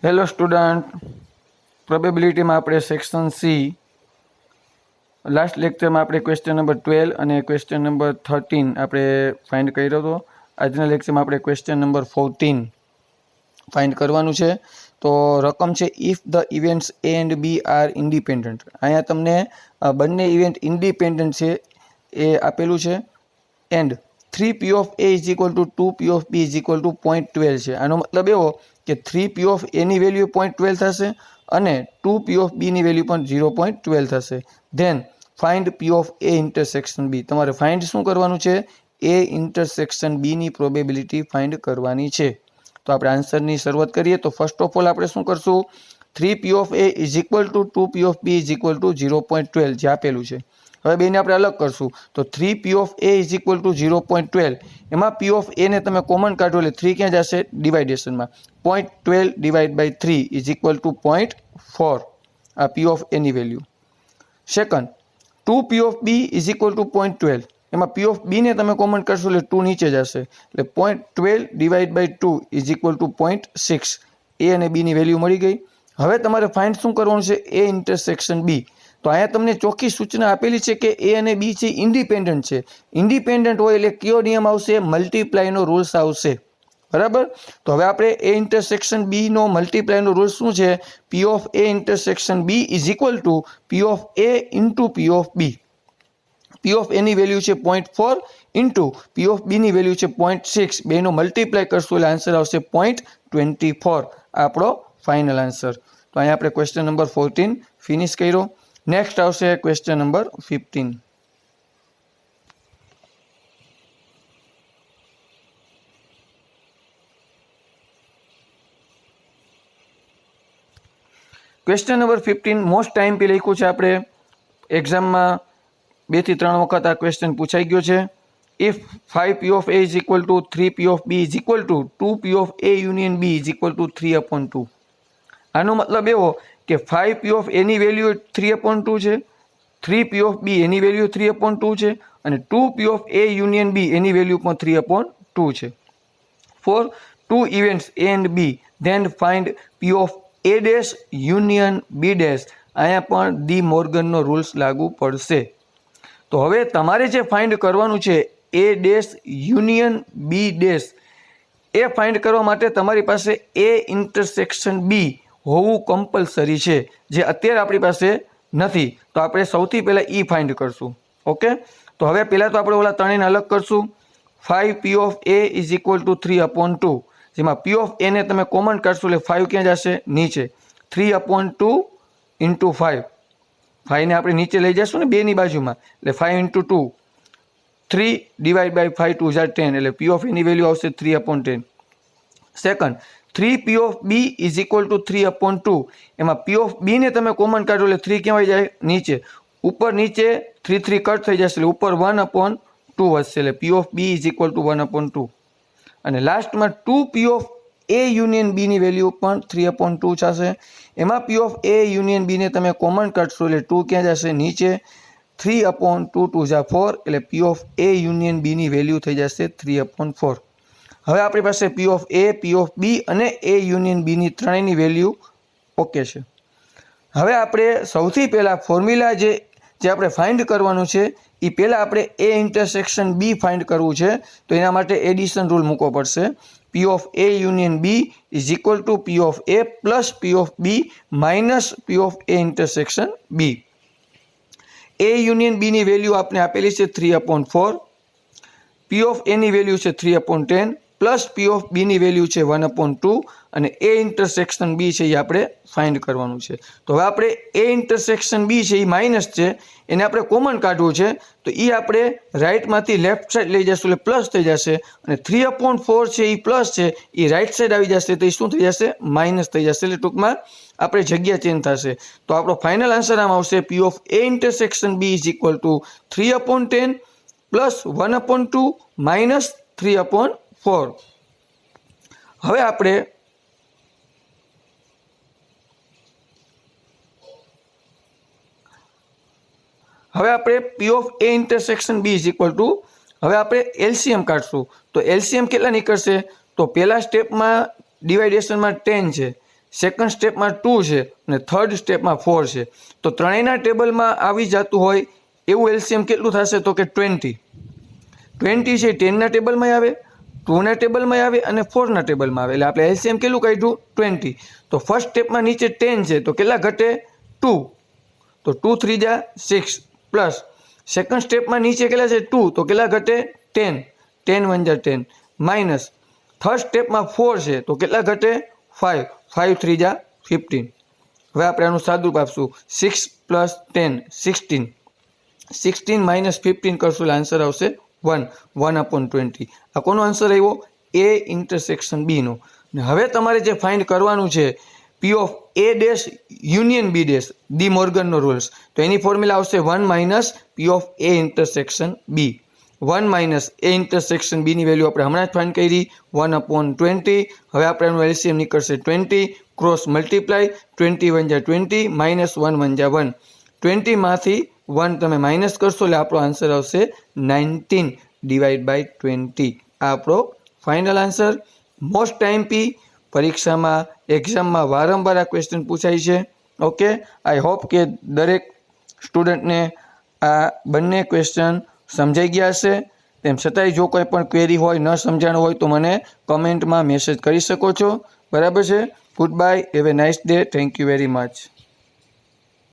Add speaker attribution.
Speaker 1: Hello student, પ્રોબેબિલિટીમાં આપણે section C last લેક્ચરમાં આપણે ક્વેશ્ચન નંબર 12 અને ક્વેશ્ચન નંબર 13 આપણે ફાઇન્ડ કર્યો હતો. આજના લેક્ચરમાં આપણે ક્વેશ્ચન નંબર 14 ફાઇન્ડ કરવાનું છે. તો રકમ છે if the events A and B are independent. અહીંયા તમને બંને ઇવેન્ટ ઇન્ડિપેન્ડન્ટ છે એ આપેલું છે. And 3p of a is equal to 2p of b is equal to 0.12 છે. આનો મતલબ એવો કે 3p of a ની વેલ્યુ 0.12 થશે અને 2p of b ની વેલ્યુ પણ 0.12 થશે. Then find p of a intersection b. તમારે ફાઇન્ડ શું કરવાનું છે? a ઇન્ટરસેક્શન b ની પ્રોબેબિલિટી ફાઇન્ડ કરવાની છે. તો આપણે આન્સરની શરૂઆત કરીએ. તો ફર્સ્ટ ઓફ ઓલ આપણે શું કરશું? 3p of a is equal to 2p of b is equal to 0.12 જે આપેલું છે. હવે બેને આપણે અલગ કરશું. તો 3p of a is equal to 0.12. એમાં p of a ને તમે કોમન કાઢો એટલે 3 ક્યાં જશે? ડિવાઇડેશનમાં. 0.12 divide by 3 is equal to 0.4. આ p of a ની value. Second, 2p of b is equal to 0.12. એમાં p of b ને તમે કોમન કરશો એટલે 2 નીચે જશે. એટલે 0.12 divide by 2 is equal to 0.6. a અને b ની વેલ્યુ મળી ગઈ. હવે તમારે ફાઇન્ડ શું કરવાનું છે? a intersection b. તો અહીંયા તમને ચોખ્ખી સૂચના આપેલી છે કે એ અને બી છે ઇન્ડિપેન્ડન્ટ છે. ઇન્ડિપેન્ડન્ટ હોય એટલે કયો નિયમ આવશે? મલ્ટીપ્લાયનો રૂલ્સ આવશે. બરાબર. તો હવે આપણે એ ઇન્ટરસેક્શન બી નો મલ્ટીપ્લાયનો રૂલ શું છે? P of A intersection B is equal to P of A into P of B. P of એની વેલ્યુ છે 0.4 ઇન્ટુ પી ઓફ બીની વેલ્યુ છે 0.6. બેનો મલ્ટીપ્લાય કરશું એટલે આન્સર આવશે 0.24. આપણો ફાઇનલ આન્સર. તો અહીંયા આપણે ક્વેશ્ચન નંબર 14 ફિનિશ કર્યો. નેક્સ્ટ આવશે question number 15. Question number 15 most time P લખ્યું છે. આપણે એક્ઝામમાં 2 થી 3 વખત આ ક્વેશ્ચન પૂછાઈ ગયો છે. If 5p of a is equal to 3p of b is equal to 2p of a union b is equal to 3/2. આનો મતલબ એવો કે 5p of a ની વેલ્યુ 3/2 છે, 3p of b એની વેલ્યુ 3/2 છે અને 2p of a union b એની વેલ્યુ પણ 3/2 છે. For two events a and b, then find p of a dash union b dash. અહીંયા પણ ડી મોર્ગનનો રૂલ્સ લાગુ પડશે. તો હવે તમારે જે ફાઇન્ડ કરવાનું છે a dash union b dash, A find કરવા માટે તમારી પાસે a ઇન્ટરસેક્શન b હોવું કમ્પલસરી છે, જે અત્યારે આપણી પાસે નથી. તો આપણે સૌથી પહેલાં ઈ ફાઇન્ડ કરશું. ઓકે. તો હવે પહેલાં તો આપણે ઓલા ત્રણેયને અલગ કરશું. 5p of a is equal two 3/2. જેમાં p of a ને તમે કોમન કાઢશો એટલે 5 ક્યાં જશે? નીચે. 3/2 ઇન્ટુ 5. 5 ને આપણે નીચે લઈ જશું ને બેની બાજુમાં, એટલે 5 ઇન્ટુ 2. 3 ડિવાઇડ બાય 5 2 10, એટલે p of a ની વેલ્યુ આવશે 3/10. Second, 3p of b is equal two 3/2. એમાં p of b ને તમે કોમન કાઢો એટલે 3 ક્યાં જાય? નીચે. ઉપર નીચે 3 3 કટ થઈ જશે એટલે ઉપર 1/2 વધશે, એટલે p of b is equal two 1/2. અને લાસ્ટમાં 2p of a union b ની વેલ્યુ પણ 3/2 થશે. એમાં p of a union b ને તમે કોમન કાઢશો એટલે 2 ક્યાં જશે? નીચે. 3/2 2 4, એટલે p of a union b ની વેલ્યુ થઈ જશે 3/4. હવે આપણી પાસે p of a, p of b અને a યુનિયન b ની ત્રણેયની વેલ્યુ ઓકે છે. હવે આપણે સૌથી પહેલાં ફોર્મ્યુલા જે આપણે ફાઇન્ડ કરવાનું છે એ પહેલાં આપણે a ઇન્ટરસેક્શન b ફાઇન્ડ કરવું છે. તો એના માટે એડિશન રૂલ મૂકવો પડશે. p of a union b is equal two p of a plus p of b minus p of a intersection b. a union b ની વેલ્યુ આપણે આપેલી છે 3/4. p of a ની વેલ્યુ છે 3/10 plus p of b ની value છે 1/2 અને a intersection b છે એ આપણે ફાઇન્ડ કરવાનું છે. તો હવે આપણે a ઇન્ટરસેક્શન b છે એ માઇનસ છે, એને આપણે કોમન કાઢવું છે. તો એ આપણે રાઇટમાંથી લેફ્ટ સાઈડ લઈ જશું એટલે પ્લસ થઈ જશે, અને 3/4 છે એ પ્લસ છે, એ રાઇટ સાઈડ આવી જશે તો એ શું થઈ જશે? માઇનસ થઈ જશે. એટલે ટૂંકમાં આપણે જગ્યા ચેન્જ થશે. તો આપણો ફાઇનલ આન્સર આમ આવશે p of a intersection b is equal two 3/10 plus 1/2 minus 3/4. હવે આપણે p of a intersection b is equal two, હવે આપણે એલસીએમ કાઢશું. તો એલસીએમ કેટલા નીકળશે? તો પહેલા સ્ટેપમાં ડિવાઇડેશનમાં 10 છે, સેકન્ડ સ્ટેપમાં 2 છે અને થર્ડ સ્ટેપમાં 4 છે. તો ત્રણેયના ટેબલમાં આવી જતું હોય એવું એલસીએમ કેટલું થશે? તો કે 20. 20 છે 10ના ટેબલમાં આવે, 2ના ટેબલમાં આવે અને 4ના ટેબલમાં આવે. એટલે આપણે એલસીએમ કેટલું કાઢ્યું? 20. તો ફર્સ્ટ સ્ટેપમાં નીચે 10 છે તો કેટલા ઘટે? 2. તો 2 3 જા 6 પ્લસ સેકન્ડ સ્ટેપમાં નીચે કેટલા છે? 2 તો કેટલા ઘટે? 10. 10 1 જા 10 માઇનસ થર્ડ સ્ટેપમાં 4 છે તો કેટલા ઘટે? 5. 5 3 જા 15. હવે આપણે આનું સાદુરૂપ આપશું. 6 પ્લસ 10 16. 16 માઇનસ 15 કરશું એટલે આન્સર આવશે 1. 1/20. આ કોનો આન્સર આવ્યો? એ ઇન્ટરસેક્શન બી નો. ને હવે તમારે જે ફાઇન્ડ કરવાનું છે P of A dash union B dash, De મોર્ગનનો રૂલ્સ, તો એની ફોર્મ્યુલા આવશે 1 minus P of A intersection B. 1 minus A intersection બીની વેલ્યુ આપણે હમણાં જ ફાઇન્ડ કરી 1/20. હવે આપણે એનું એલસીએમ નીકળશે 20 ક્રોસ મલ્ટીપ્લાય 20 1 જા 20 માઇનસ 1 1 જા 1. 20માંથી 1 તમે માઇનસ કરશો એટલે આપણો આન્સર આવશે 19/20. આ આપણો ફાઇનલ આન્સર. મોસ્ટ ટાઈમ પી પરીક્ષામાં એક્ઝામમાં વારંવાર આ ક્વેશ્ચન પૂછાય છે. ઓકે, આઈ હોપ કે દરેક સ્ટુડન્ટને આ બંને ક્વેશ્ચન સમજાઈ ગયા હશે. તેમ છતાંય જો કોઈ પણ ક્વેરી હોય, ન સમજાણું હોય તો મને કમેન્ટમાં મેસેજ કરી શકો છો. બરાબર છે. Good bye, have a nice day. Thank you very much.